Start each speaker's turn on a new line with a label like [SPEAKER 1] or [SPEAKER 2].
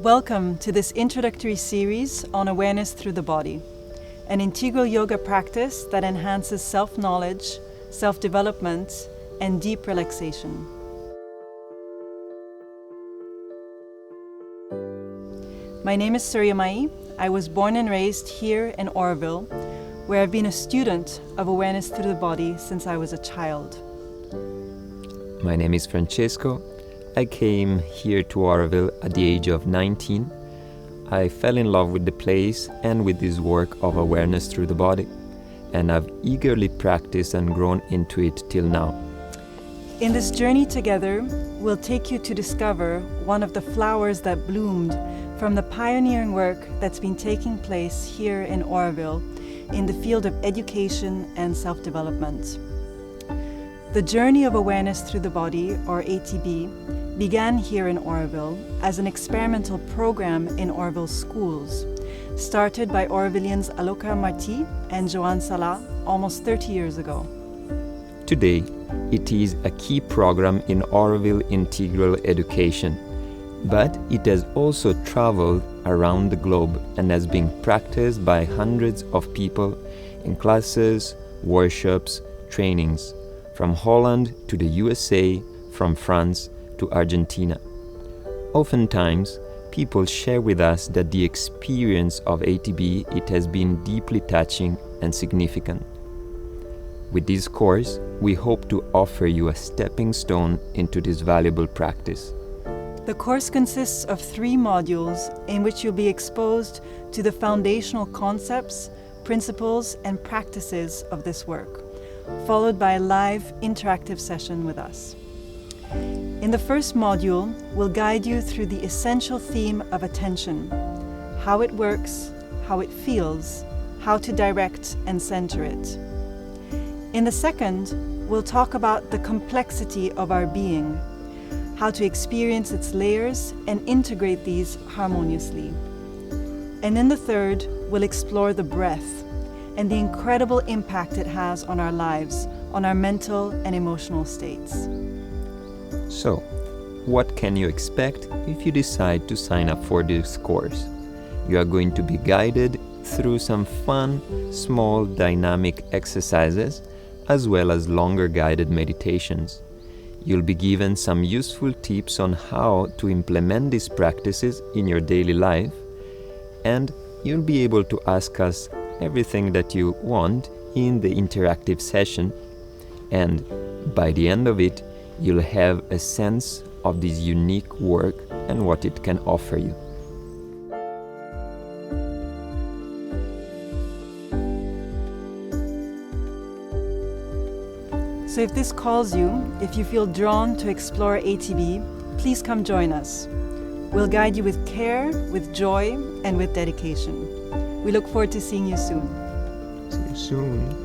[SPEAKER 1] Welcome to this introductory series on awareness through the body, an integral yoga practice that enhances self-knowledge, self-development, and deep relaxation. My name is Surya Mai. I was born and raised here in Oroville, where I've been a student of awareness through the body since I was a child.
[SPEAKER 2] My name is Francesco. I came here to Oroville at the age of 19. I fell in love with the place and with this work of awareness through the body, and I've eagerly practiced and grown into it till now.
[SPEAKER 1] In this journey together, we'll take you to discover one of the flowers that bloomed from the pioneering work that's been taking place here in Oroville in the field of education and self-development. The journey of awareness through the body, or ATB, began here in Oroville as an experimental program in Oroville schools, started by Orovillians Aloka Marti and Joanne Salah almost 30 years ago.
[SPEAKER 2] Today, it is a key program in Oroville Integral Education, but it has also traveled around the globe and has been practiced by hundreds of people in classes, workshops, trainings, from Holland to the USA, from France to Argentina. Oftentimes, people share with us that the experience of ATB, it has been deeply touching and significant. With this course, we hope to offer you a stepping stone into this valuable practice.
[SPEAKER 1] The course consists of 3 modules in which you'll be exposed to the foundational concepts, principles, and practices of this work, followed by a live interactive session with us. In the first module, we'll guide you through the essential theme of attention, how it works, how it feels, how to direct and center it. In the second, we'll talk about the complexity of our being, how to experience its layers and integrate these harmoniously. And in the third, we'll explore the breath and the incredible impact it has on our lives, on our mental and emotional states.
[SPEAKER 2] So, what can you expect if you decide to sign up for this course? You are going to be guided through some fun, small, dynamic exercises, as well as longer guided meditations. You'll be given some useful tips on how to implement these practices in your daily life, and you'll be able to ask us everything that you want in the interactive session, and by the end of it, you'll have a sense of this unique work and what it can offer you.
[SPEAKER 1] So if this calls you, if you feel drawn to explore ATB, please come join us. We'll guide you with care, with joy, and with dedication. We look forward to seeing you soon.
[SPEAKER 2] See you soon.